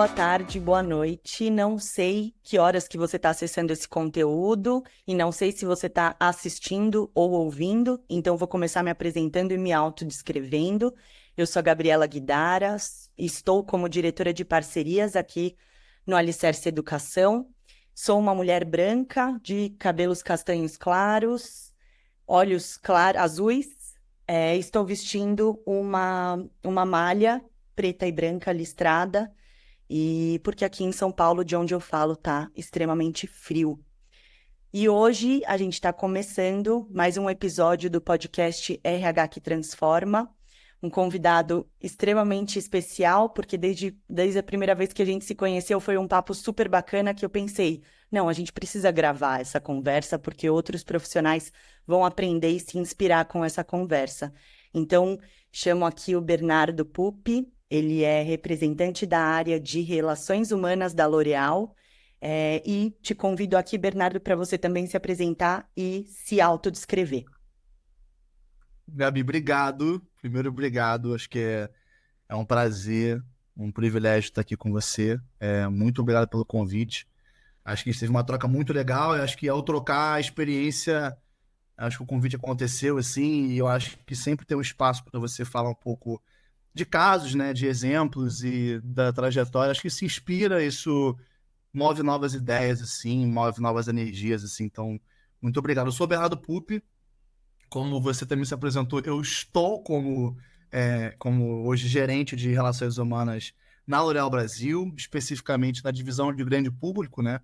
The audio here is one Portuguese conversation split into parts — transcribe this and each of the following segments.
boa tarde, boa noite. Não sei que horas que você está acessando esse conteúdo e não sei se você está assistindo ou ouvindo, então vou começar me apresentando e me autodescrevendo. Eu sou a Gabriela Guidara, estou como diretora de parcerias aqui no Alicerce Educação. Sou uma mulher branca, de cabelos castanhos claros, olhos azuis. Estou vestindo uma malha preta e branca listrada, e porque aqui em São Paulo, de onde eu falo, tá extremamente frio. E hoje a gente está começando mais um episódio do podcast RH que Transforma. Um convidado extremamente especial, porque desde a primeira vez que a gente se conheceu foi um papo super bacana que eu pensei, não, a gente precisa gravar essa conversa, porque outros profissionais vão aprender e se inspirar com essa conversa. Então, chamo aqui o Bernardo Pupi, ele é representante da área de Relações Humanas da L'Oréal. E te convido aqui, Bernardo, para você também se apresentar e se autodescrever. Gabi, obrigado. Primeiro, obrigado. Acho que é um prazer, um privilégio estar aqui com você. Muito obrigado pelo convite. Acho que teve uma troca muito legal. Eu acho que ao trocar a experiência, acho que o convite aconteceu assim, e eu acho que sempre tem um espaço para você falar um pouco de casos, né, de exemplos e da trajetória. Acho que se inspira, isso move novas ideias, assim, move novas energias, assim. Então, muito obrigado. Eu sou o Bernardo Pupi. Como você também se apresentou, eu estou como hoje gerente de relações humanas na L'Oréal Brasil, especificamente na divisão de grande público, né?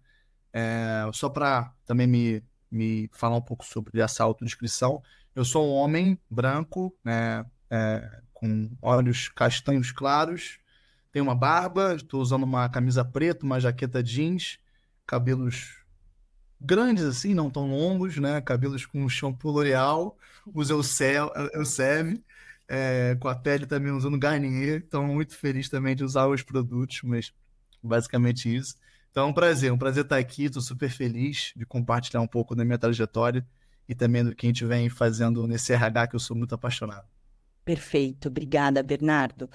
Só para também me falar um pouco sobre essa autodescrição, eu sou um homem branco, né? Com olhos castanhos claros, tenho uma barba, estou usando uma camisa preta, uma jaqueta jeans, cabelos grandes assim, não tão longos, né? Cabelos com shampoo L'Oreal, uso Elseve, com a pele também usando Garnier. Então, muito feliz também de usar os produtos, mas basicamente isso. Então, um prazer estar aqui. Estou super feliz de compartilhar um pouco da minha trajetória e também do que a gente vem fazendo nesse RH que eu sou muito apaixonado. Perfeito, obrigada, Bernardo.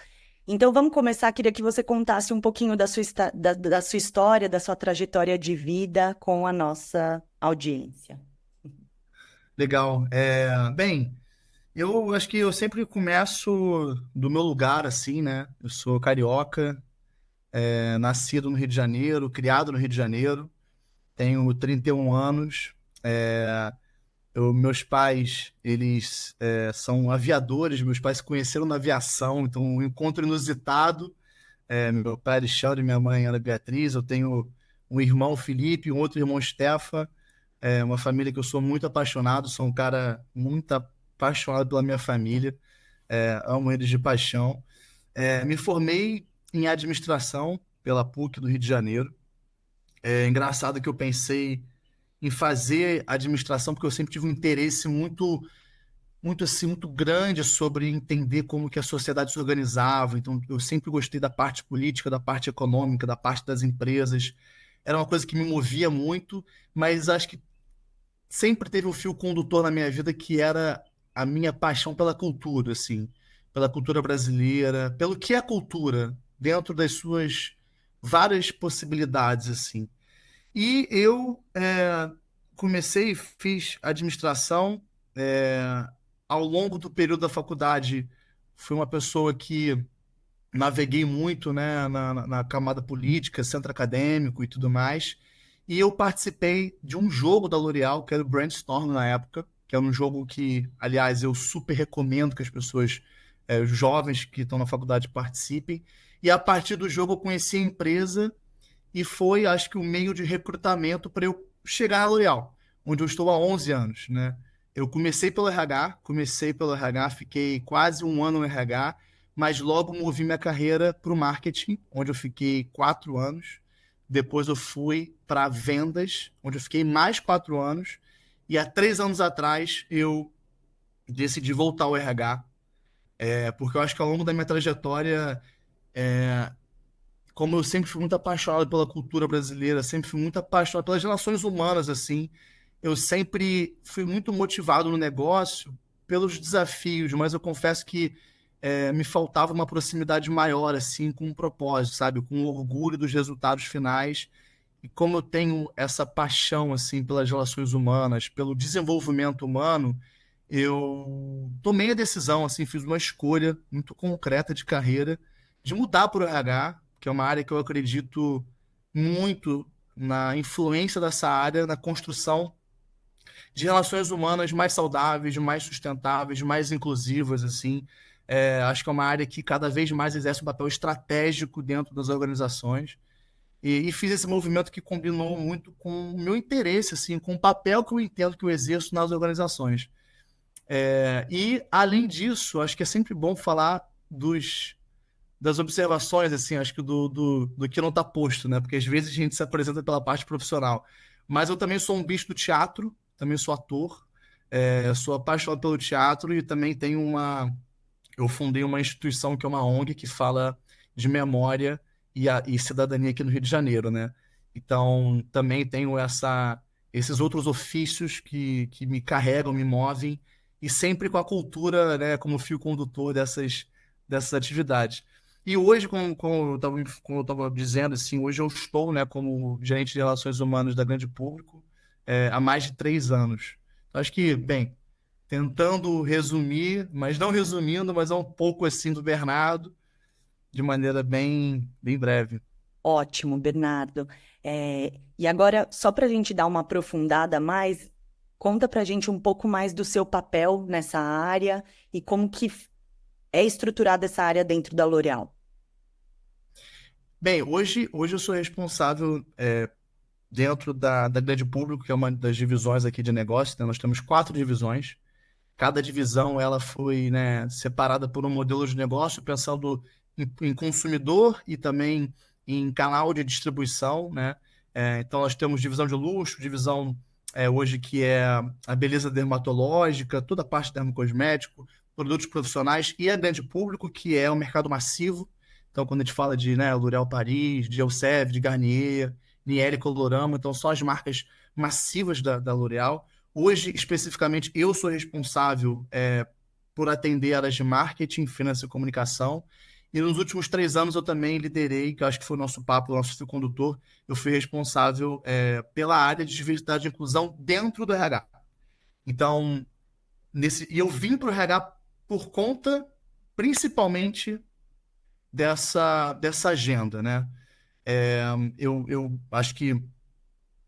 Então vamos começar. Queria que você contasse um pouquinho da sua história, da sua trajetória de vida com a nossa audiência. Legal. Bem, eu acho que eu sempre começo do meu lugar, assim, né? Eu sou carioca, nascido no Rio de Janeiro, criado no Rio de Janeiro, tenho 31 anos. Meus pais, eles são aviadores, meus pais se conheceram na aviação, então um encontro inusitado. Meu pai é Alexandre, minha mãe Ana Beatriz, eu tenho um irmão Felipe, um outro irmão Stefa, uma família que eu sou muito apaixonado, sou um cara muito apaixonado pela minha família, amo eles de paixão. Me formei em administração pela PUC do Rio de Janeiro. É engraçado que eu pensei em fazer administração porque eu sempre tive um interesse muito assim, muito grande sobre entender como que a sociedade se organizava. Então, eu sempre gostei da parte política, da parte econômica, da parte das empresas. Era uma coisa que me movia muito, mas acho que sempre teve um fio condutor na minha vida que era a minha paixão pela cultura, assim, pela cultura brasileira, pelo que é cultura, dentro das suas várias possibilidades, assim. E eu fiz administração. Ao longo do período da faculdade, fui uma pessoa que naveguei muito, né, na camada política, centro acadêmico e tudo mais. E eu participei de um jogo da L'Oréal, que era o Brainstorm na época, que é um jogo que, aliás, eu super recomendo que as pessoas, os jovens que estão na faculdade, participem. E a partir do jogo eu conheci a empresa e foi, acho que, o meio de recrutamento para eu chegar na L'Oréal, onde eu estou há 11 anos, né? Eu comecei pelo RH, fiquei quase um ano no RH, mas logo movi minha carreira para o marketing, onde eu fiquei 4 anos. Depois eu fui para vendas, onde eu fiquei mais 4 anos. E há 3 anos atrás eu decidi voltar ao RH, porque eu acho que ao longo da minha trajetória, como eu sempre fui muito apaixonado pela cultura brasileira, sempre fui muito apaixonado pelas relações humanas, assim, eu sempre fui muito motivado no negócio pelos desafios, mas eu confesso que me faltava uma proximidade maior, assim, com um propósito, sabe? Com orgulho dos resultados finais. E como eu tenho essa paixão, assim, pelas relações humanas, pelo desenvolvimento humano, eu tomei a decisão, assim, fiz uma escolha muito concreta de carreira de mudar para o RH, que é uma área que eu acredito muito na influência dessa área na construção de relações humanas mais saudáveis, mais sustentáveis, mais inclusivas, assim. Acho que é uma área que cada vez mais exerce um papel estratégico dentro das organizações. E fiz esse movimento que combinou muito com o meu interesse, assim, com o papel que eu entendo que eu exerço nas organizações. E, além disso, acho que é sempre bom falar das observações, assim, acho que do que não está posto, né? Porque às vezes a gente se apresenta pela parte profissional. Mas eu também sou um bicho do teatro, também sou ator, sou apaixonado pelo teatro e também tenho eu fundei uma instituição que é uma ONG que fala de memória e cidadania aqui no Rio de Janeiro, né? Então, também tenho esses outros ofícios que me carregam, me movem, e sempre com a cultura, né, como fio condutor dessas atividades. E hoje, como eu estava dizendo, assim, hoje eu estou, né, como gerente de relações humanas da Grande Público, há mais de 3 anos. Acho que, bem, tentando resumir, mas não resumindo, mas é um pouco assim do Bernardo, de maneira bem breve. Ótimo, Bernardo. E agora, só para a gente dar uma aprofundada a mais, conta para a gente um pouco mais do seu papel nessa área e como que é estruturada essa área dentro da L'Oréal. Bem, hoje eu sou responsável dentro da Grande Público, que é uma das divisões aqui de negócio, né? Nós temos 4 divisões. Cada divisão ela foi, né, separada por um modelo de negócio, pensando em consumidor e também em canal de distribuição, né? Então nós temos divisão de luxo, divisão hoje que é a beleza dermatológica, toda a parte dermocosmético, produtos profissionais e a grande público, que é o mercado massivo. Então quando a gente fala de, né, L'Oréal Paris, de Elseve, de Garnier, Niel Colorama, então só as marcas massivas da L'Oréal. Hoje, especificamente, eu sou responsável por atender áreas de marketing, finanças e comunicação. E nos últimos 3 anos eu também liderei, que eu acho que foi o nosso papo, o nosso fio condutor, eu fui responsável pela área de diversidade e inclusão dentro do RH. Então, e eu vim para o RH por conta, principalmente, dessa agenda, né? Eu acho que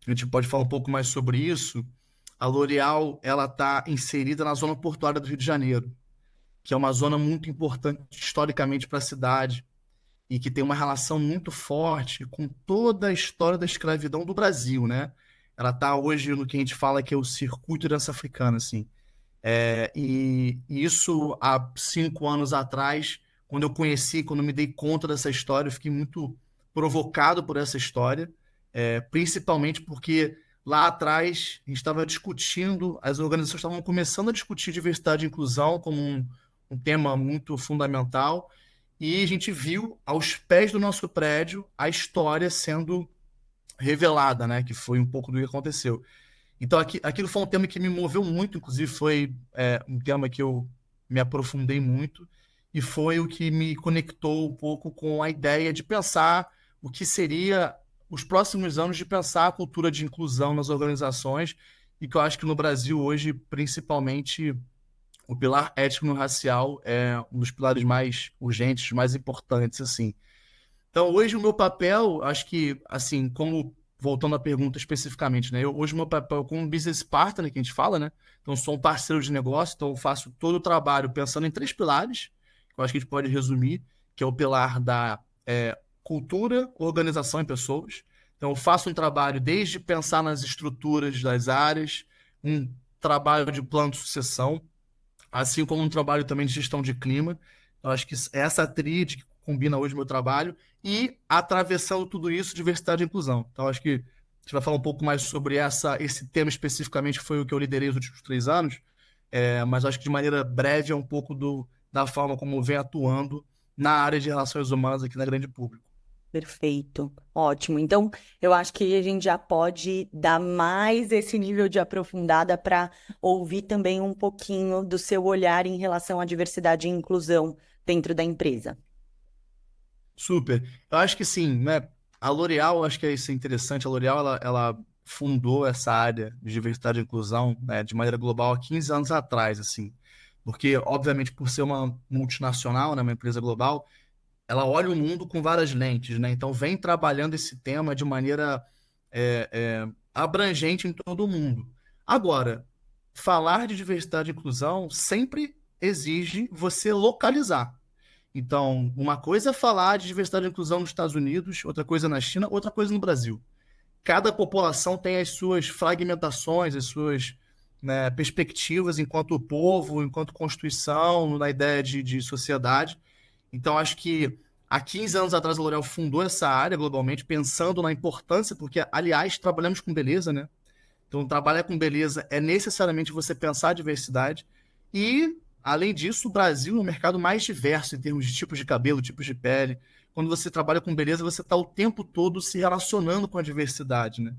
a gente pode falar um pouco mais sobre isso. A L'Oréal, ela está inserida na zona portuária do Rio de Janeiro, que é uma zona muito importante historicamente para a cidade e que tem uma relação muito forte com toda a história da escravidão do Brasil, né? Ela está hoje no que a gente fala que é o circuito transafricano, assim. E isso há 5 anos atrás, quando eu conheci, quando eu me dei conta dessa história, eu fiquei muito provocado por essa história, principalmente porque lá atrás a gente estava discutindo, as organizações estavam começando a discutir diversidade e inclusão como um tema muito fundamental, e a gente viu aos pés do nosso prédio a história sendo revelada, né? Que foi um pouco do que aconteceu. Então, aquilo foi um tema que me moveu muito, inclusive foi um tema que eu me aprofundei muito, e foi o que me conectou um pouco com a ideia de pensar o que seria os próximos anos de pensar a cultura de inclusão nas organizações, e que eu acho que no Brasil hoje, principalmente, o pilar étnico-racial é um dos pilares mais urgentes, mais importantes, assim. Então, hoje o meu papel, acho que, assim, como voltando à pergunta especificamente, né? Hoje o meu papel como business partner, que a gente fala, né? Então, sou um parceiro de negócio, então eu faço todo o trabalho pensando em 3 pilares, que eu acho que a gente pode resumir, que é o pilar da cultura, organização e pessoas. Então, eu faço um trabalho desde pensar nas estruturas das áreas, um trabalho de plano de sucessão, assim como um trabalho também de gestão de clima. Eu acho que essa tríade que combina hoje o meu trabalho e atravessando tudo isso, diversidade e inclusão. Então, acho que a gente vai falar um pouco mais sobre esse tema especificamente, que foi o que eu liderei os últimos 3 anos, mas acho que de maneira breve é um pouco da forma como eu venho atuando na área de relações humanas aqui na Grande Público. Perfeito, ótimo. Então, eu acho que a gente já pode dar mais esse nível de aprofundada para ouvir também um pouquinho do seu olhar em relação à diversidade e inclusão dentro da empresa. Super. Eu acho que sim, né? A L'Oréal, acho que é isso interessante. A L'Oréal, ela fundou essa área de diversidade e inclusão, né, de maneira global há 15 anos atrás, assim. Porque, obviamente, por ser uma multinacional, né, uma empresa global, ela olha o mundo com várias lentes, né? Então, vem trabalhando esse tema de maneira abrangente em todo o mundo. Agora, falar de diversidade e inclusão sempre exige você localizar. Então, uma coisa é falar de diversidade e inclusão nos Estados Unidos, outra coisa na China, outra coisa no Brasil. Cada população tem as suas fragmentações, as suas, né, perspectivas enquanto povo, enquanto constituição, na ideia de sociedade. Então, acho que há 15 anos atrás a L'Oréal fundou essa área globalmente, pensando na importância, porque, aliás, trabalhamos com beleza, né? Então, trabalhar com beleza é necessariamente você pensar a diversidade. E, além disso, o Brasil é o mercado mais diverso em termos de tipos de cabelo, tipos de pele. Quando você trabalha com beleza, você está o tempo todo se relacionando com a diversidade, né?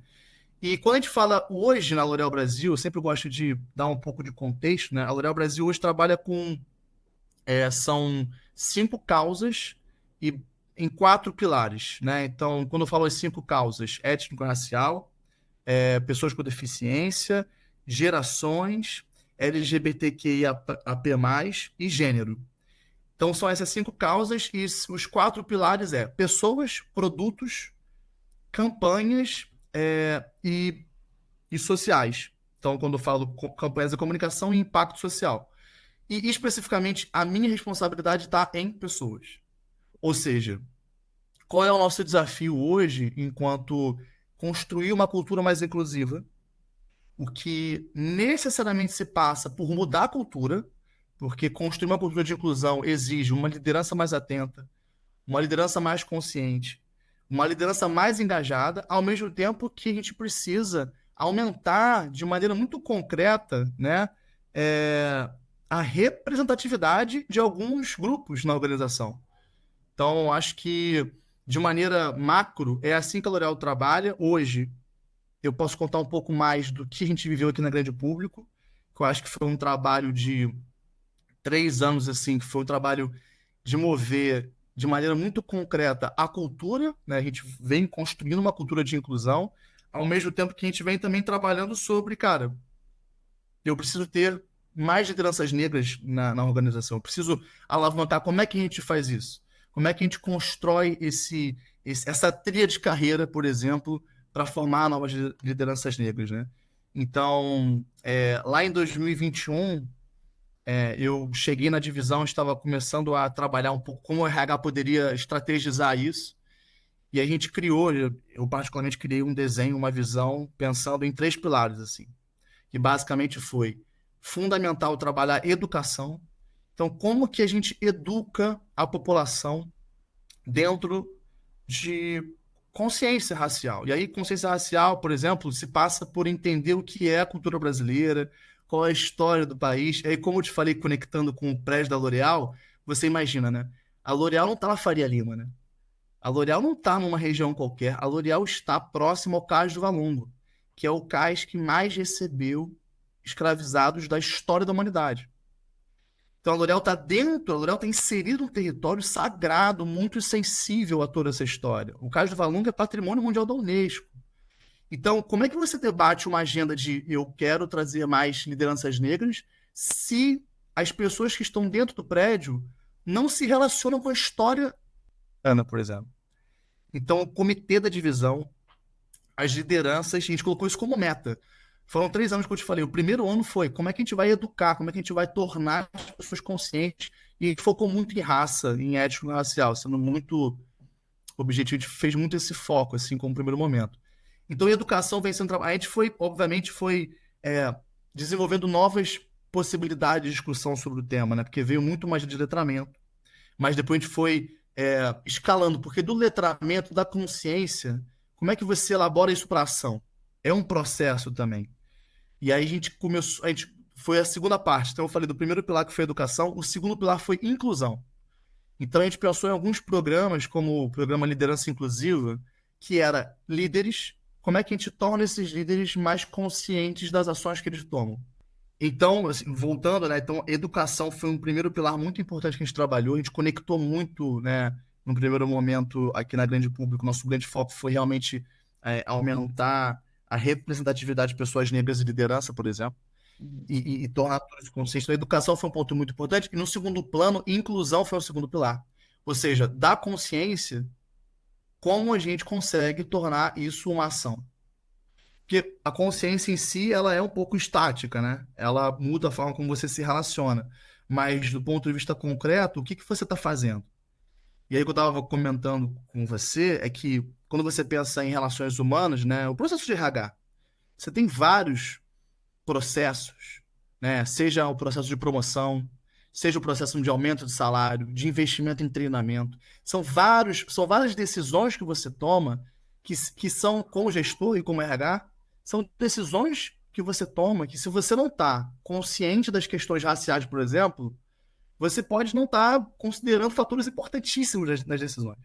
E quando a gente fala hoje na L'Oréal Brasil, eu sempre gosto de dar um pouco de contexto, né? A L'Oréal Brasil hoje trabalha com... são 5 causas e em 4 pilares, né? Então, quando eu falo as 5 causas, étnico-racial, pessoas com deficiência, gerações, LGBTQIAP+, e gênero. Então, são essas 5 causas e os 4 pilares pessoas, produtos, campanhas e sociais. Então, quando eu falo campanhas de comunicação e impacto social. E, especificamente, a minha responsabilidade está em pessoas. Ou seja, qual é o nosso desafio hoje enquanto construir uma cultura mais inclusiva? O que necessariamente se passa por mudar a cultura, porque construir uma cultura de inclusão exige uma liderança mais atenta, uma liderança mais consciente, uma liderança mais engajada, ao mesmo tempo que a gente precisa aumentar de maneira muito concreta, né, a representatividade de alguns grupos na organização. Então, acho que, de maneira macro, é assim que a L'Oréal trabalha hoje. Eu posso contar um pouco mais do que a gente viveu aqui na Grande Público, que eu acho que foi um trabalho de 3 anos, assim, que foi um trabalho de mover de maneira muito concreta a cultura, né? A gente vem construindo uma cultura de inclusão, ao mesmo tempo que a gente vem também trabalhando sobre, cara, eu preciso ter mais lideranças negras na organização, eu preciso alavancar. Como é que a gente faz isso? Como é que a gente constrói essa trilha de carreira, por exemplo, para formar novas lideranças negras, né? Então, lá em 2021, eu cheguei na divisão, estava começando a trabalhar um pouco como o RH poderia estrategizar isso, e a gente criou, eu particularmente criei um desenho, uma visão, pensando em 3 pilares, assim, que basicamente foi fundamental trabalhar educação. Então, como que a gente educa a população dentro de consciência racial? E aí, consciência racial, por exemplo, se passa por entender o que é a cultura brasileira, qual é a história do país. E aí, como eu te falei, conectando com o prédio da L'Oréal, você imagina, né? A L'Oréal não está na Faria Lima, né? A L'Oréal não está numa região qualquer. A L'Oréal está próxima ao Cais do Valongo, que é o cais que mais recebeu escravizados da história da humanidade. Então a L'Oréal está dentro, a L'Oréal está inserida num território sagrado, muito sensível a toda essa história. O Cais do Valongo é patrimônio mundial da Unesco. Então, como é que você debate uma agenda de eu quero trazer mais lideranças negras se as pessoas que estão dentro do prédio não se relacionam com a história, Ana, por exemplo? Então, o comitê da divisão, as lideranças, a gente colocou isso como meta. Foram 3 anos que eu te falei. O primeiro ano foi como é que a gente vai educar, como é que a gente vai tornar as pessoas conscientes. E a gente focou muito em raça, em ético racial, sendo muito objetivo. A gente fez muito esse foco, assim, como primeiro momento. Então, a educação vem sendo trabalhada. A gente foi, obviamente, desenvolvendo novas possibilidades de discussão sobre o tema, né? Porque veio muito mais de letramento. Mas depois a gente foi escalando, porque do letramento, da consciência, como é que você elabora isso para ação? É um processo também. E aí a gente começou, foi a segunda parte. Então eu falei do primeiro pilar que foi educação, o segundo pilar foi inclusão. Então a gente pensou em alguns programas, como o programa Liderança Inclusiva, que era líderes, como é que a gente torna esses líderes mais conscientes das ações que eles tomam? Então, assim, voltando, né? Então, educação foi um primeiro pilar muito importante que a gente trabalhou. A gente conectou muito, né? No primeiro momento, aqui na Grande Público, nosso grande foco foi realmente aumentar a representatividade de pessoas negras e liderança, por exemplo, Uhum. e tornar todos conscientes. Então, a educação foi um ponto muito importante. E no segundo plano, inclusão foi o segundo pilar. Ou seja, dar consciência como a gente consegue tornar isso uma ação. Porque a consciência em si, ela é um pouco estática, né? Ela muda a forma como você se relaciona. Mas, do ponto de vista concreto, o que que você está fazendo? E aí, o que eu estava comentando com você é que, quando você pensa em relações humanas, né? O processo de RH, você tem vários processos, né? Seja o processo de promoção, seja o processo de aumento de salário, de investimento em treinamento. São várias decisões que você toma que são, como gestor e como RH, são decisões que você toma que, se você não está consciente das questões raciais, por exemplo, você pode não estar considerando fatores importantíssimos nas decisões.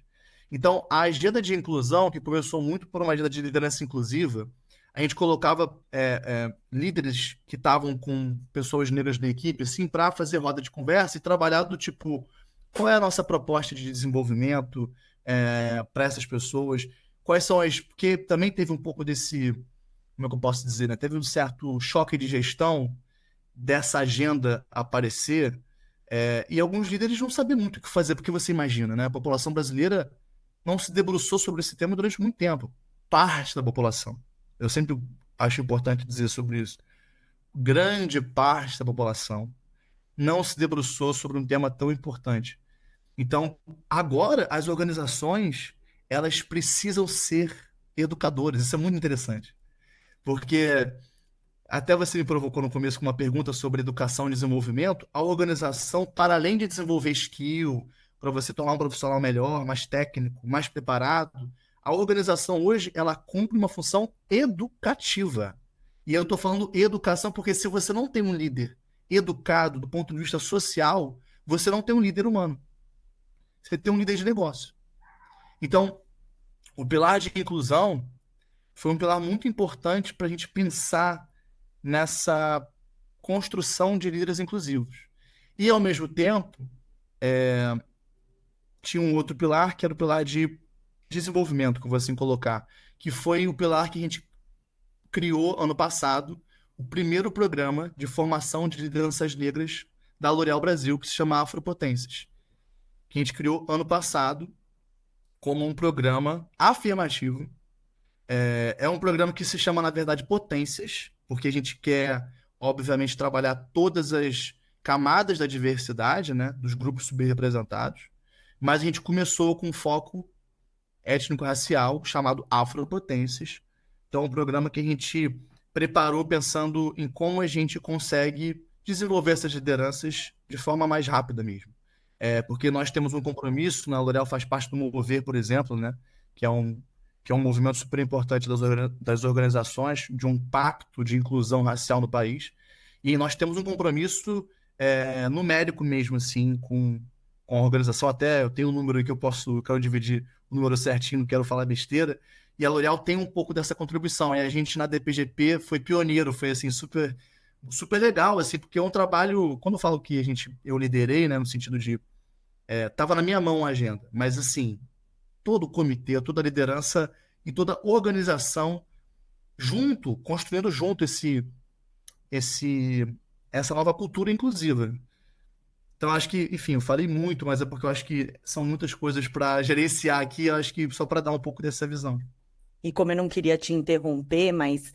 Então, a agenda de inclusão, que começou muito por uma agenda de liderança inclusiva, a gente colocava líderes que estavam com pessoas negras na equipe, assim, para fazer roda de conversa e trabalhar do tipo, qual é a nossa proposta de desenvolvimento para essas pessoas, quais são as... Porque também teve um pouco desse, como é que eu posso dizer, né? Teve um certo choque de gestão dessa agenda aparecer, e alguns líderes não sabiam muito o que fazer, porque você imagina, né? A população brasileira não se debruçou sobre esse tema durante muito tempo. Parte da população. Eu sempre acho importante dizer sobre isso. Grande parte da população não se debruçou sobre um tema tão importante. Então, agora, as organizações, elas precisam ser educadoras. Isso é muito interessante. Porque até você me provocou no começo com uma pergunta sobre educação e desenvolvimento. A organização, para além de desenvolver skill, para você tornar um profissional melhor, mais técnico, mais preparado, a organização hoje ela cumpre uma função educativa. E eu estou falando educação porque, se você não tem um líder educado do ponto de vista social, você não tem um líder humano. Você tem um líder de negócio. Então, o pilar de inclusão foi um pilar muito importante para a gente pensar nessa construção de líderes inclusivos. E, ao mesmo tempo, tinha um outro pilar, que era o pilar de desenvolvimento, que eu vou assim colocar, que foi o pilar que a gente criou ano passado, o primeiro programa de formação de lideranças negras da L'Oréal Brasil, que se chama Afropotências, que a gente criou ano passado como um programa afirmativo. É um programa que se chama, na verdade, Potências, porque a gente quer, obviamente, trabalhar todas as camadas da diversidade, né, dos grupos subrepresentados, mas a gente começou com um foco étnico-racial chamado Afropotências. Então, é um programa que a gente preparou pensando em como a gente consegue desenvolver essas lideranças de forma mais rápida mesmo. Porque nós temos um compromisso, na L'Oréal faz parte do Mover, por exemplo, né? Que é um movimento super importante das organizações, de um pacto de inclusão racial no país. E nós temos um compromisso numérico mesmo, assim, com a organização. Até eu tenho um número que quero dividir o número certinho, não quero falar besteira. E a L'Oréal tem um pouco dessa contribuição. E a gente, na DPGP, foi pioneiro, foi assim, super, super legal, assim, porque é um trabalho. Quando eu falo que eu liderei, né, no sentido de tava na minha mão a agenda, mas assim, todo o comitê, toda a liderança e toda a organização junto, construindo junto esse, essa nova cultura inclusiva. Então, acho que, enfim, eu falei muito, mas é porque eu acho que são muitas coisas para gerenciar aqui, eu acho que só para dar um pouco dessa visão. E como eu não queria te interromper, mas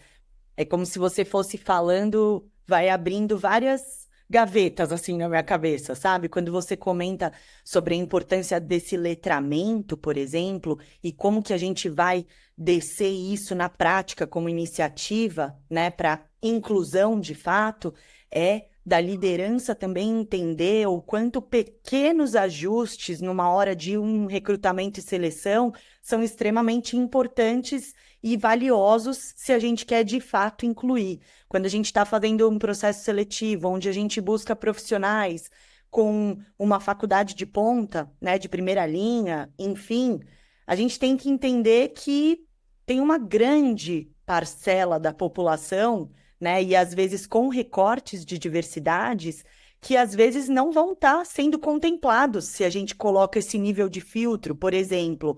é como se você fosse falando, vai abrindo várias gavetas assim na minha cabeça, sabe? Quando você comenta sobre a importância desse letramento, por exemplo, e como que a gente vai descer isso na prática como iniciativa, né, para inclusão de fato, é da liderança também entender o quanto pequenos ajustes numa hora de um recrutamento e seleção são extremamente importantes e valiosos se a gente quer de fato incluir. Quando a gente está fazendo um processo seletivo, onde a gente busca profissionais com uma faculdade de ponta, né, de primeira linha, enfim, a gente tem que entender que tem uma grande parcela da população, né? E às vezes com recortes de diversidades que às vezes não vão estar sendo contemplados se a gente coloca esse nível de filtro. Por exemplo,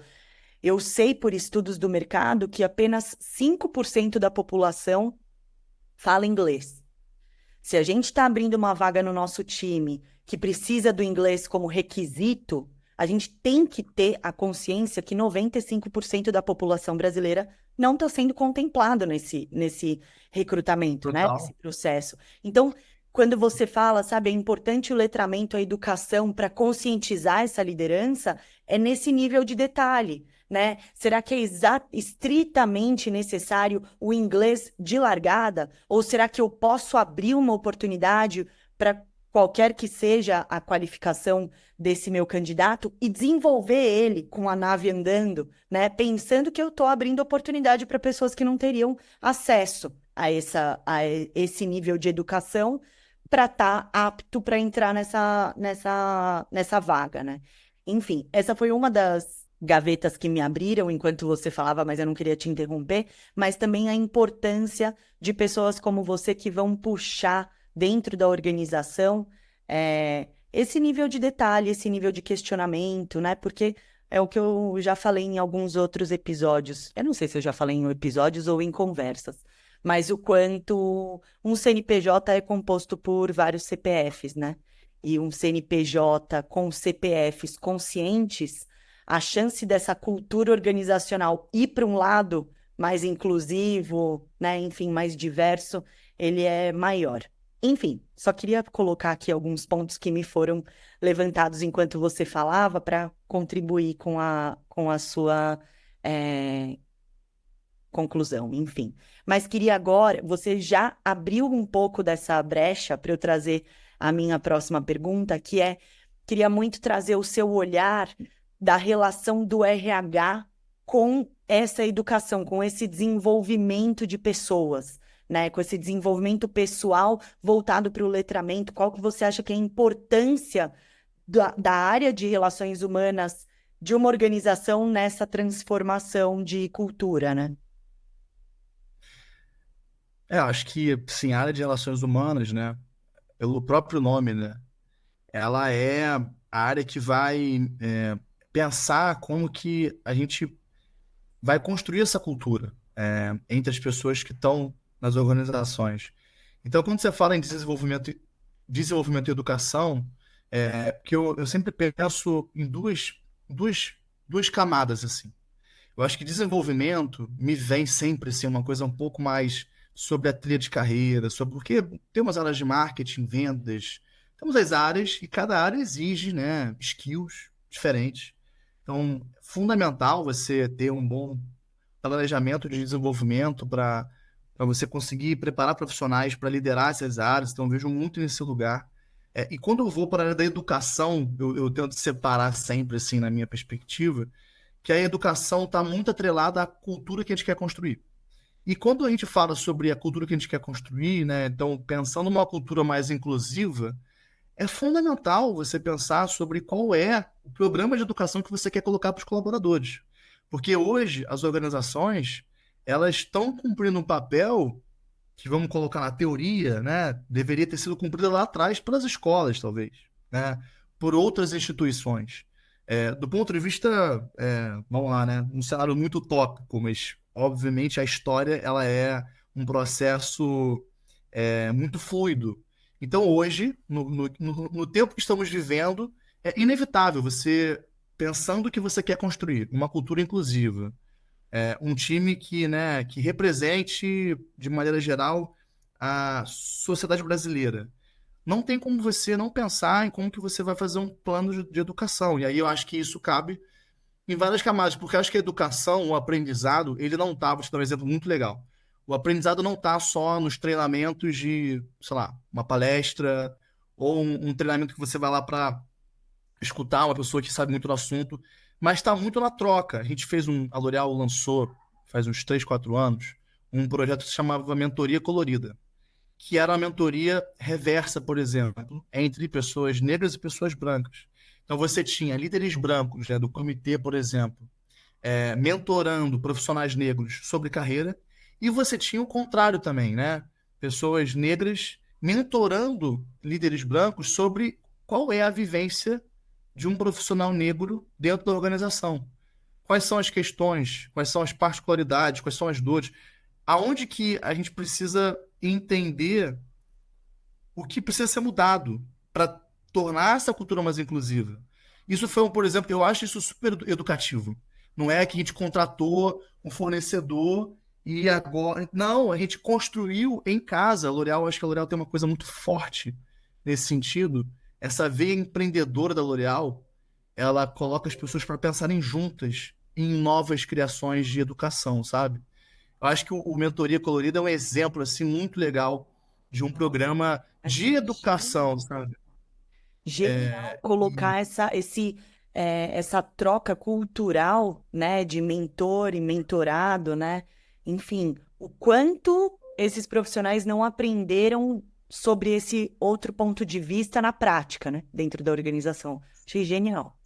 eu sei por estudos do mercado que apenas 5% da população fala inglês. Se a gente está abrindo uma vaga no nosso time que precisa do inglês como requisito, a gente tem que ter a consciência que 95% da população brasileira não está sendo contemplado nesse recrutamento, né? Nesse Total. processo. Então, quando você fala, sabe, é importante o letramento, a educação para conscientizar essa liderança, é nesse nível de detalhe. Né? Será que é estritamente necessário o inglês de largada? Ou será que eu posso abrir uma oportunidade para qualquer que seja a qualificação desse meu candidato e desenvolver ele com a nave andando, né? Pensando que eu estou abrindo oportunidade para pessoas que não teriam acesso a esse nível de educação para estar apto para entrar nessa vaga, né? Enfim, essa foi uma das gavetas que me abriram enquanto você falava, mas eu não queria te interromper, mas também a importância de pessoas como você que vão puxar dentro da organização esse nível de detalhe, esse nível de questionamento, né? Porque é o que eu já falei em alguns outros episódios. Eu não sei se eu já falei em episódios ou em conversas, mas o quanto um CNPJ é composto por vários CPFs, né? E um CNPJ com CPFs conscientes, a chance dessa cultura organizacional ir para um lado mais inclusivo, né, enfim, mais diverso, ele é maior. Enfim, só queria colocar aqui alguns pontos que me foram levantados enquanto você falava para contribuir com a sua conclusão, enfim. Mas queria agora, você já abriu um pouco dessa brecha para eu trazer a minha próxima pergunta, que é, queria muito trazer o seu olhar da relação do RH com essa educação, com esse desenvolvimento de pessoas, né? Com esse desenvolvimento pessoal voltado para o letramento. Qual que você acha que é a importância da área de relações humanas de uma organização nessa transformação de cultura, né? Acho que, sim, a área de relações humanas, né, pelo próprio nome, né, ela é a área que vai pensar como que a gente vai construir essa cultura entre as pessoas que estão nas organizações. Então, quando você fala em desenvolvimento e educação, que eu sempre penso em duas, duas camadas, assim. Eu acho que desenvolvimento me vem sempre assim, uma coisa um pouco mais sobre a trilha de carreira, sobre porque temos áreas de marketing, vendas, temos as áreas e cada área exige, né, skills diferentes. Então, fundamental você ter um bom planejamento de desenvolvimento para você conseguir preparar profissionais para liderar essas áreas. Então, eu vejo muito nesse lugar. E quando eu vou para a área da educação, eu tento separar sempre, assim, na minha perspectiva, que a educação está muito atrelada à cultura que a gente quer construir. E quando a gente fala sobre a cultura que a gente quer construir, né, então pensando numa cultura mais inclusiva, é fundamental você pensar sobre qual é o programa de educação que você quer colocar para os colaboradores. Porque hoje as organizações, elas estão cumprindo um papel que, vamos colocar na teoria, né, deveria ter sido cumprido lá atrás pelas escolas, talvez, né, por outras instituições. Do ponto de vista, vamos lá, né, um cenário muito utópico, mas obviamente a história ela é um processo muito fluido. Então hoje, no tempo que estamos vivendo, é inevitável você, pensando que você quer construir uma cultura inclusiva, um time que, né, que represente, de maneira geral, a sociedade brasileira. Não tem como você não pensar em como que você vai fazer um plano de educação. E aí eu acho que isso cabe em várias camadas, porque eu acho que a educação, o aprendizado, ele não está, vou te dar um exemplo muito legal. O aprendizado não está só nos treinamentos de, sei lá, uma palestra ou um treinamento que você vai lá para escutar uma pessoa que sabe muito do assunto, mas está muito na troca. A L'Oréal lançou, faz uns 3, 4 anos, um projeto que se chamava Mentoria Colorida, que era uma mentoria reversa, por exemplo, entre pessoas negras e pessoas brancas. Então você tinha líderes brancos, né, do comitê, por exemplo, mentorando profissionais negros sobre carreira, e você tinha o contrário também, né? pessoas negras, mentorando líderes brancos sobre qual é a vivência de um profissional negro dentro da organização. Quais são as questões, quais são as particularidades, quais são as dores, aonde que a gente precisa entender o que precisa ser mudado para tornar essa cultura mais inclusiva. Isso foi, por exemplo, eu acho isso super educativo. Não é que a gente contratou um fornecedor e agora. Não, a gente construiu em casa. A L'Oréal, acho que a L'Oréal tem uma coisa muito forte nesse sentido. Essa veia empreendedora da L'Oréal, ela coloca as pessoas para pensarem juntas em novas criações de educação, sabe? Eu acho que o Mentoria Colorida é um exemplo assim muito legal de um programa de Achei educação, sabe? genial E colocar essa troca cultural, né, de mentor e mentorado, né? Enfim, o quanto esses profissionais não aprenderam sobre esse outro ponto de vista na prática, né, dentro da organização. Achei genial.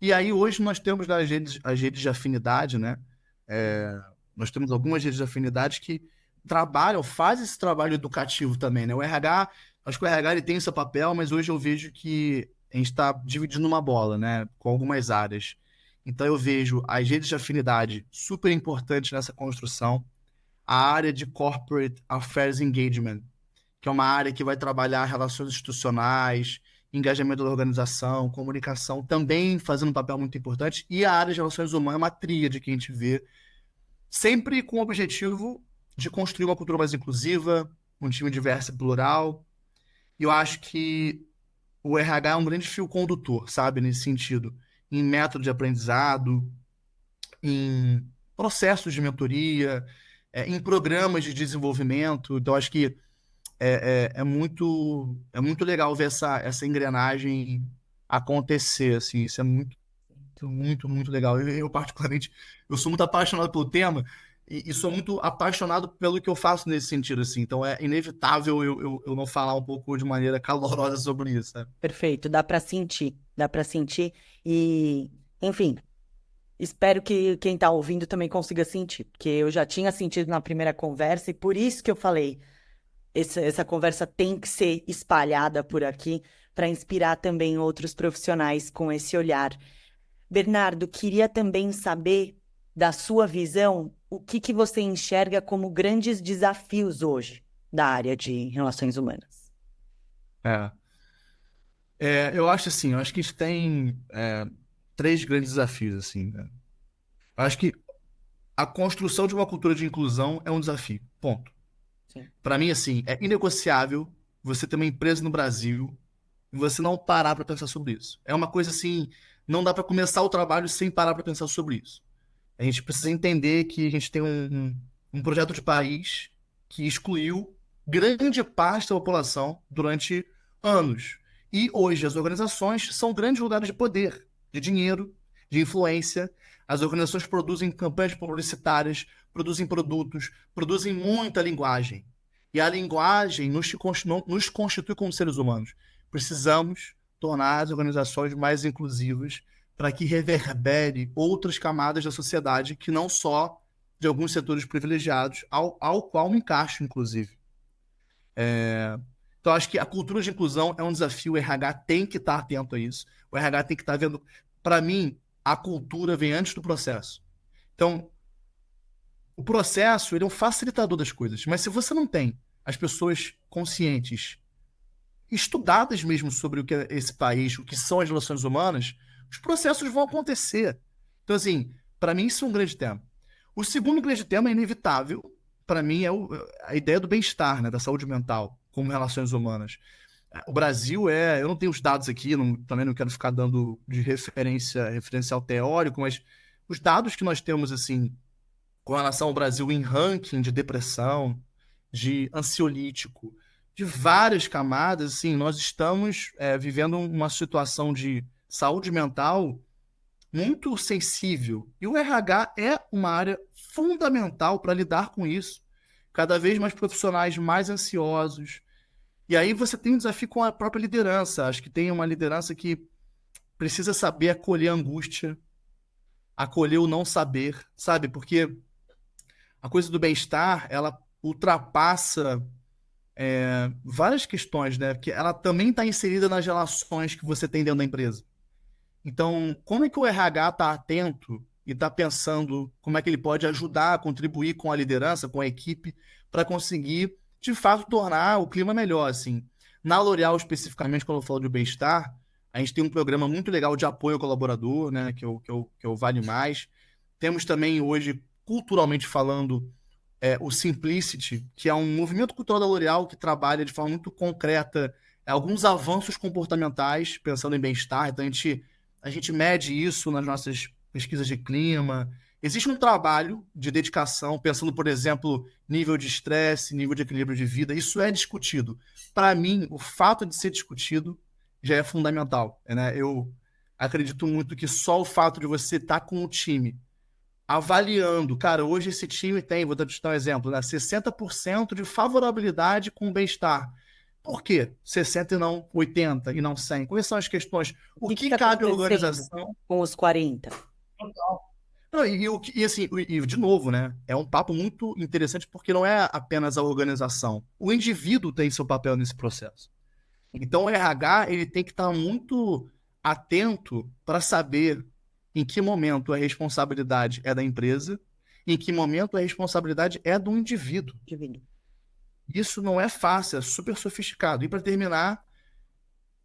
e aí hoje nós temos as redes de afinidade, né? Nós temos algumas redes de afinidade que trabalham, fazem esse trabalho educativo também, né? O RH, acho que o RH ele tem seu papel, mas hoje eu vejo que a gente está dividindo uma bola, né? Com algumas áreas. Então eu vejo as redes de afinidade super importantes nessa construção, a área de Corporate Affairs Engagement, que é uma área que vai trabalhar relações institucionais, engajamento da organização, comunicação, também fazendo um papel muito importante, e a área de relações humanas é uma tríade que a gente vê, sempre com o objetivo de construir uma cultura mais inclusiva, um time diverso e plural, e eu acho que o RH é um grande fio condutor, sabe, nesse sentido, em método de aprendizado, em processos de mentoria, em programas de desenvolvimento, então acho que é muito legal ver essa engrenagem acontecer, assim, isso é muito, muito, muito legal. Eu, particularmente, eu sou muito apaixonado pelo tema e sou muito apaixonado pelo que eu faço nesse sentido, assim, então é inevitável eu não falar um pouco de maneira calorosa sobre isso, sabe? Perfeito, dá para sentir e, enfim, espero que quem está ouvindo também consiga sentir, porque eu já tinha sentido na primeira conversa e por isso que eu falei, essa conversa tem que ser espalhada por aqui para inspirar também outros profissionais com esse olhar. Bernardo, queria também saber da sua visão, o que que você enxerga como grandes desafios hoje da área de relações humanas? É. Eu acho assim, eu acho que isso tem três grandes desafios, assim, né? Eu acho que a construção de uma cultura de inclusão é um desafio, ponto. Sim. Para mim, assim, é inegociável você ter uma empresa no Brasil e você não parar para pensar sobre isso. É uma coisa assim, não dá para começar o trabalho sem parar para pensar sobre isso. A gente precisa entender que a gente tem um projeto de país que excluiu grande parte da população durante anos. E hoje as organizações são grandes lugares de poder, de dinheiro, de influência. As organizações produzem campanhas publicitárias, produzem produtos, produzem muita linguagem. E a linguagem nos constitui como seres humanos. Precisamos tornar as organizações mais inclusivas para que reverbere outras camadas da sociedade que não só de alguns setores privilegiados, ao qual me encaixo, inclusive. Então, acho que a cultura de inclusão é um desafio, o RH tem que estar atento a isso, o RH tem que estar vendo. Para mim, a cultura vem antes do processo. Então, o processo ele é um facilitador das coisas, mas se você não tem as pessoas conscientes, estudadas mesmo sobre o que é esse país, o que são as relações humanas, os processos vão acontecer. Então, assim, para mim isso é um grande tema. O segundo grande tema é inevitável, para mim, a ideia do bem-estar, né, da saúde mental, como relações humanas. O Brasil eu não tenho os dados aqui, também não quero ficar dando de referencial teórico, mas os dados que nós temos, assim, com relação ao Brasil em ranking de depressão, de ansiolítico, de várias camadas, assim, nós estamos vivendo uma situação de saúde mental muito sensível. E o RH é uma área fundamental para lidar com isso. Cada vez mais profissionais mais ansiosos. E aí você tem um desafio com a própria liderança. Acho que tem uma liderança que precisa saber acolher a angústia, acolher o não saber, sabe? Porque a coisa do bem-estar, ela ultrapassa várias questões, né? Porque ela também está inserida nas relações que você tem dentro da empresa. Então, como é que o RH está atento e está pensando como é que ele pode ajudar a contribuir com a liderança, com a equipe, para conseguir, de fato, tornar o clima melhor, assim. Na L'Oréal, especificamente, quando eu falo de bem-estar, a gente tem um programa muito legal de apoio ao colaborador, né, que é o Vale Mais. Temos também hoje, culturalmente falando, o Simplicity, que é um movimento cultural da L'Oréal que trabalha de forma muito concreta alguns avanços comportamentais, pensando em bem-estar. Então, a gente mede isso nas nossas pesquisas de clima. Existe um trabalho de dedicação, pensando, por exemplo, nível de estresse, nível de equilíbrio de vida. Isso é discutido. Para mim, o fato de ser discutido já é fundamental, né? Eu acredito muito que só o fato de você estar com o time avaliando, cara, hoje esse time tem, vou te dar um exemplo, né? 60% de favorabilidade com o bem-estar. Por quê? 60 e não 80 e não 100? Quais são as questões? O O que que está cabe à acontecendo organização? com os 40? Não, assim, de novo, né? É um papo muito interessante porque não é apenas a organização. O indivíduo tem seu papel nesse processo. Então, o RH ele tem que estar muito atento para saber em que momento a responsabilidade é da empresa e em que momento a responsabilidade é do indivíduo. Indivíduo. Isso não é fácil, é super sofisticado. E para terminar,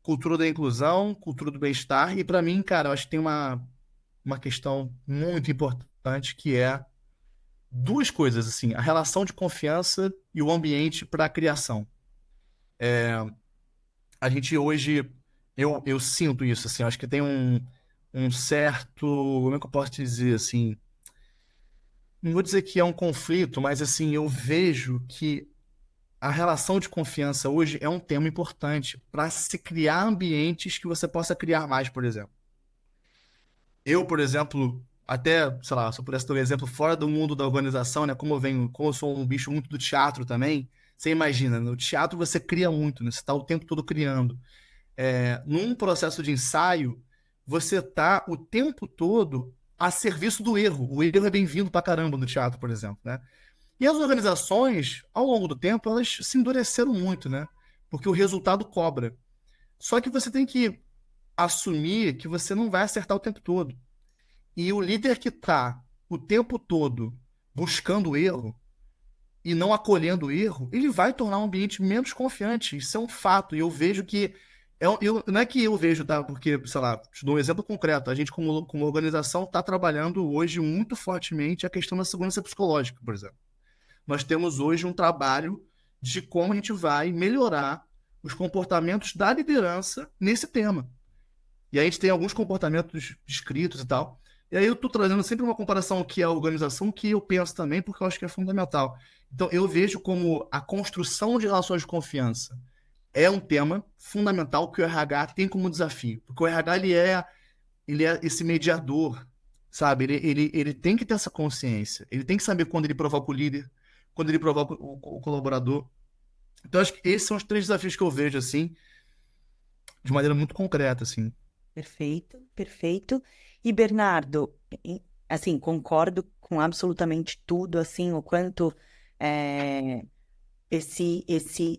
cultura da inclusão, cultura do bem-estar. E para mim, cara, eu acho que tem uma questão muito importante que é duas coisas, assim, a relação de confiança e o ambiente para a criação. A gente hoje, eu sinto isso, assim, eu acho que tem um certo, como é que eu posso dizer, assim, não vou dizer que é um conflito, mas assim, eu vejo que a relação de confiança hoje é um tema importante para se criar ambientes que você possa criar mais, por exemplo. Eu, por exemplo, até, sei lá, se eu pudesse dar um exemplo fora do mundo da organização, né, como eu sou um bicho muito do teatro também, você imagina, no teatro você cria muito, né, você está o tempo todo criando. Num processo de ensaio, você está o tempo todo a serviço do erro. O erro é bem-vindo pra caramba no teatro, por exemplo, né? E as organizações, ao longo do tempo, elas se endureceram muito, né? Porque o resultado cobra. Só que você tem que assumir que você não vai acertar o tempo todo. E o líder que está o tempo todo buscando o erro e não acolhendo o erro, ele vai tornar o ambiente menos confiante. Isso é um fato. E eu vejo que. Não é que eu vejo, tá? Porque, sei lá, te dou um exemplo concreto. A gente, como organização, está trabalhando hoje muito fortemente a questão da segurança psicológica, por exemplo. Nós temos hoje um trabalho de como a gente vai melhorar os comportamentos da liderança nesse tema. E aí a gente tem alguns comportamentos descritos e tal. E aí eu estou trazendo sempre uma comparação que é a organização, que eu penso também, porque eu acho que é fundamental. Então eu vejo como a construção de relações de confiança é um tema fundamental que o RH tem como desafio. Porque o RH ele é esse mediador, sabe? Ele tem que ter essa consciência. Ele tem que saber quando ele provoca o líder, quando ele provoca o colaborador. Então acho que esses são os três desafios que eu vejo, assim, de maneira muito concreta, assim. Perfeito, perfeito. E Bernardo, assim, concordo com absolutamente tudo, assim, o quanto é, esse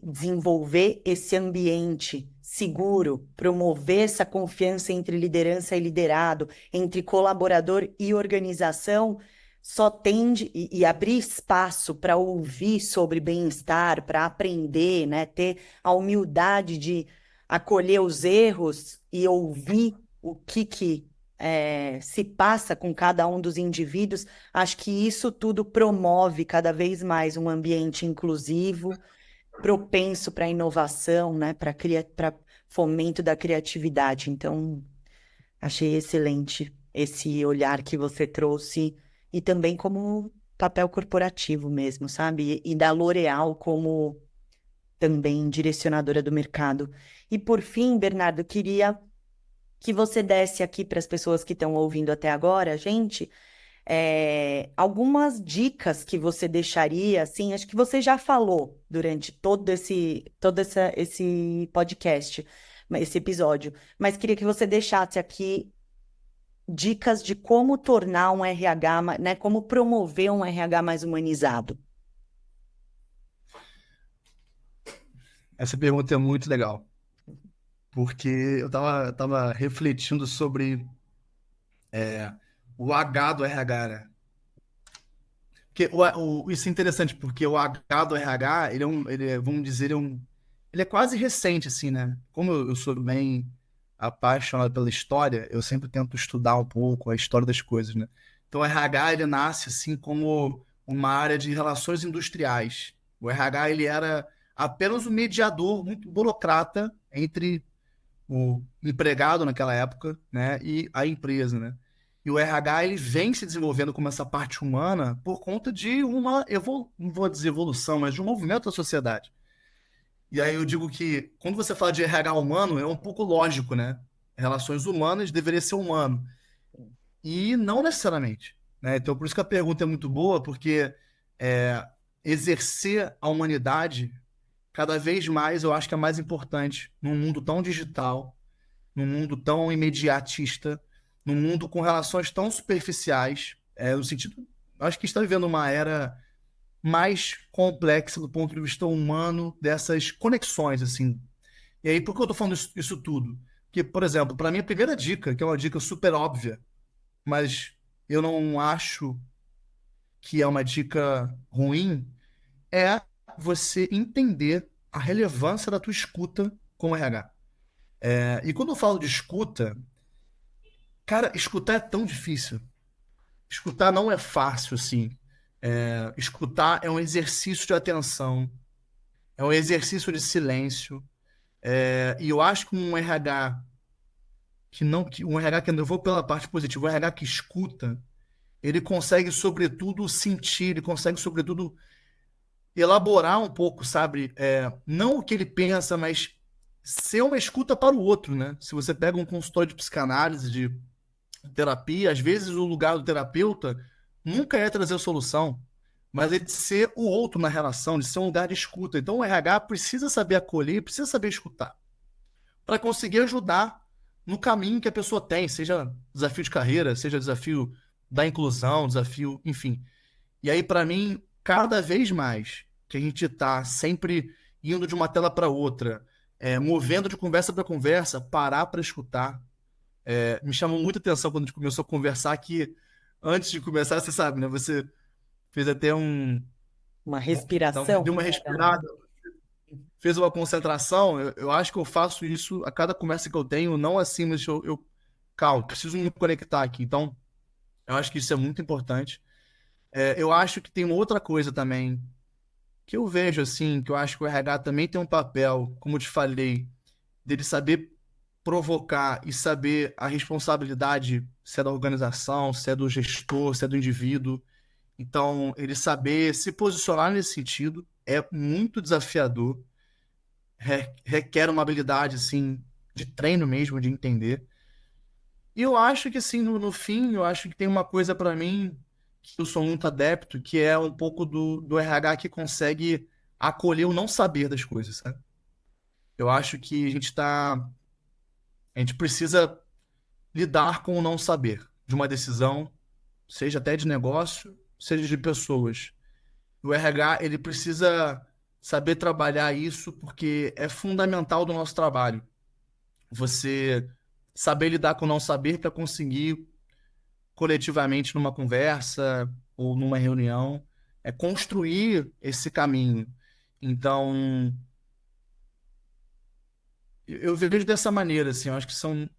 desenvolver esse ambiente seguro, promover essa confiança entre liderança e liderado, entre colaborador e organização, só tende e abrir espaço para ouvir sobre bem-estar, para aprender, né? Ter a humildade de acolher os erros e ouvir o que se passa com cada um dos indivíduos. Acho que isso tudo promove cada vez mais um ambiente inclusivo, propenso para inovação, né, para fomento da criatividade. Então, achei excelente esse olhar que você trouxe e também como papel corporativo mesmo, sabe? E da L'Oréal como também direcionadora do mercado. E por fim, Bernardo, queria que você desse aqui para as pessoas que estão ouvindo até agora, gente, algumas dicas que você deixaria, assim, acho que você já falou durante esse podcast, esse episódio, mas queria que você deixasse aqui dicas de como tornar um RH, né, como promover um RH mais humanizado. Essa pergunta é muito legal, porque eu tava refletindo sobre o H do RH, né? Porque isso é interessante, porque o H do RH, vamos dizer, ele é quase recente, assim, né? Como eu sou bem apaixonado pela história, eu sempre tento estudar um pouco a história das coisas, né? Então, o RH, ele nasce, assim, como uma área de relações industriais. O RH, ele era apenas um mediador muito burocrata entre o empregado naquela época, né, e a empresa, né? E o RH ele vem se desenvolvendo como essa parte humana por conta de não vou dizer evolução, mas de um movimento da sociedade. E aí eu digo que quando você fala de RH humano, é um pouco lógico, né? Relações humanas deveria ser humano. E não necessariamente, né? Então por isso que a pergunta é muito boa, porque é, exercer a humanidade cada vez mais eu acho que é mais importante num mundo tão digital, num mundo tão imediatista, num mundo com relações tão superficiais, no sentido, acho que está vivendo uma era mais complexa do ponto de vista humano dessas conexões, assim. E aí, por que eu estou falando isso tudo? Porque, por exemplo, para mim a primeira dica, que é uma dica super óbvia, mas eu não acho que é uma dica ruim, é você entender a relevância da tua escuta como RH. E quando eu falo de escuta, cara, escutar é tão difícil. Escutar não é fácil, assim. Escutar é um exercício de atenção, é um exercício de silêncio. E eu acho que um RH que não, que um RH que eu vou pela parte positiva, um RH que escuta, ele consegue, sobretudo, sentir, ele consegue, sobretudo, elaborar um pouco, sabe? Não o que ele pensa, mas ser uma escuta para o outro, né? Se você pega um consultório de psicanálise, de terapia, às vezes o lugar do terapeuta nunca é trazer a solução, mas é de ser o outro na relação, de ser um lugar de escuta. Então o RH precisa saber acolher, precisa saber escutar, para conseguir ajudar no caminho que a pessoa tem, seja desafio de carreira, seja desafio da inclusão, desafio, enfim. E aí, para mim, cada vez mais que a gente está sempre indo de uma tela para outra, movendo de conversa para conversa, parar para escutar, me chamou muita atenção quando a gente começou a conversar que antes de começar, você sabe, né? Você fez até Uma deu respiração. uma respirada, fez uma concentração. Eu acho que eu faço isso a cada conversa que eu tenho, não assim, mas calma, preciso me conectar aqui. Então, eu acho que isso é muito importante. Eu acho que tem uma outra coisa também que eu vejo assim, que eu acho que o RH também tem um papel, como eu te falei, dele saber provocar e saber a responsabilidade, se é da organização, se é do gestor, se é do indivíduo. Então, ele saber se posicionar nesse sentido é muito desafiador, requer uma habilidade, assim, de treino mesmo, de entender. E eu acho que, assim, no fim, eu acho que tem uma coisa para mim que eu sou muito adepto, que é um pouco do RH que consegue acolher o não saber das coisas, sabe? Eu acho que a gente precisa lidar com o não saber de uma decisão, seja até de negócio, seja de pessoas. O RH, ele precisa saber trabalhar isso porque é fundamental do nosso trabalho. Você saber lidar com o não saber para conseguir coletivamente numa conversa ou numa reunião, construir esse caminho. Então, eu vejo dessa maneira, assim, eu acho que são,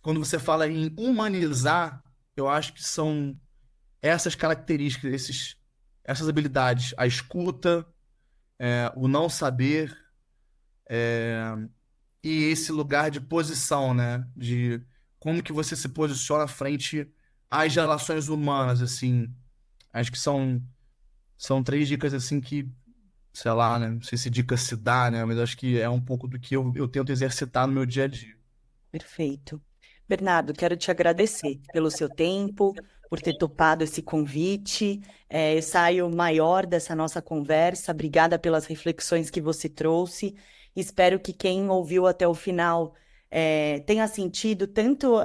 quando você fala em humanizar, eu acho que são essas características, essas habilidades, a escuta, o não saber e esse lugar de posição, né? De como que você se posiciona frente às relações humanas, assim. Acho que são três dicas, assim, que, sei lá, né? Não sei se dica se dá, né? Mas acho que é um pouco do que eu tento exercitar no meu dia a dia. Perfeito. Bernardo, quero te agradecer pelo seu tempo, por ter topado esse convite. Eu saio maior dessa nossa conversa. Obrigada pelas reflexões que você trouxe. Espero que quem ouviu até o final tenha sentido tanto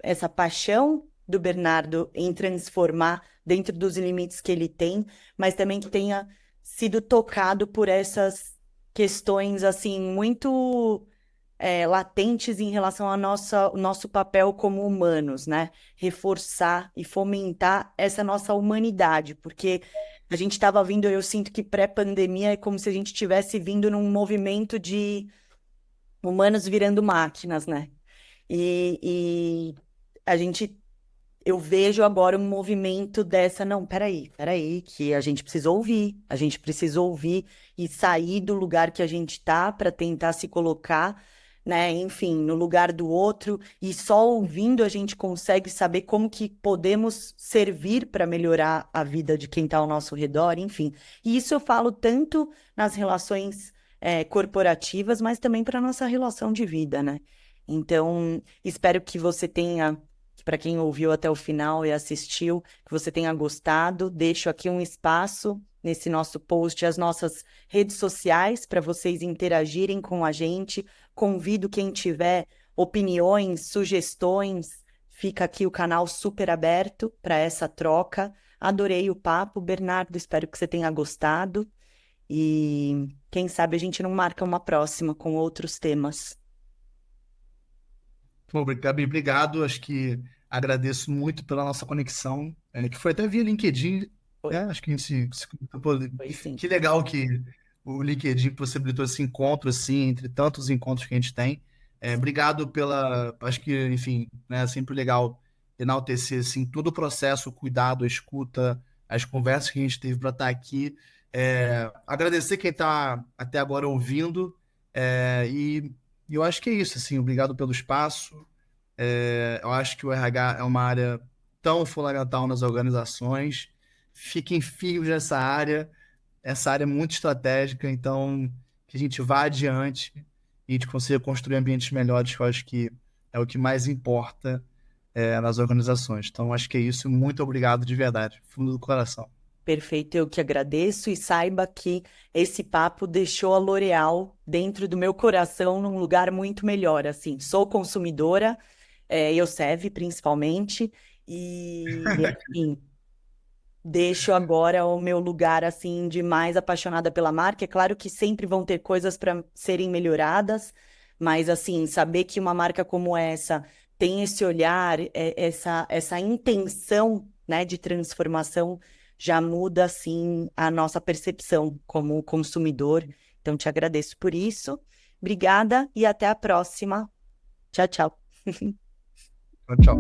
essa paixão do Bernardo em transformar dentro dos limites que ele tem, mas também que tenha sido tocado por essas questões assim muito latentes em relação ao nosso papel como humanos, né? Reforçar e fomentar essa nossa humanidade, porque a gente estava vindo, eu sinto que pré-pandemia é como se a gente estivesse vindo num movimento de humanos virando máquinas, né? E a gente eu vejo agora um movimento dessa, não, peraí, que a gente precisa ouvir e sair do lugar que a gente tá para tentar se colocar, né, enfim, no lugar do outro, e só ouvindo a gente consegue saber como que podemos servir para melhorar a vida de quem está ao nosso redor, enfim. E isso eu falo tanto nas relações corporativas, mas também para nossa relação de vida, né? Então, espero que você tenha para quem ouviu até o final e assistiu, que você tenha gostado. Deixo aqui um espaço nesse nosso post, as nossas redes sociais, para vocês interagirem com a gente. Convido quem tiver opiniões, sugestões, fica aqui o canal super aberto para essa troca. Adorei o papo, Bernardo, espero que você tenha gostado. E quem sabe a gente não marca uma próxima com outros temas. Pô, Gabi, obrigado. Acho que agradeço muito pela nossa conexão, que foi até via LinkedIn, Foi, né? Acho que a gente pô, foi sim. que legal que o LinkedIn possibilitou esse encontro, assim, entre tantos encontros que a gente tem. Obrigado pela, acho que, enfim, né, é sempre legal enaltecer, assim, todo o processo, o cuidado, a escuta, as conversas que a gente teve para estar aqui. Agradecer quem está até agora ouvindo, e eu acho que é isso, assim, obrigado pelo espaço. Eu acho que o RH é uma área tão fundamental nas organizações. Fiquem firmes nessa área. Essa área é muito estratégica, então que a gente vá adiante e a gente consiga construir ambientes melhores, que eu acho que é o que mais importa, nas organizações. Então, acho que é isso. Muito obrigado de verdade, fundo do coração. Perfeito, eu que agradeço e saiba que esse papo deixou a L'Oréal dentro do meu coração num lugar muito melhor, assim, sou consumidora, eu serve principalmente, e assim, deixo agora o meu lugar, assim, de mais apaixonada pela marca, é claro que sempre vão ter coisas para serem melhoradas, mas assim, saber que uma marca como essa tem esse olhar, essa intenção, né, de transformação, já muda, assim, a nossa percepção como consumidor. Então, te agradeço por isso. Obrigada e até a próxima. Tchau, tchau. Tchau, tchau.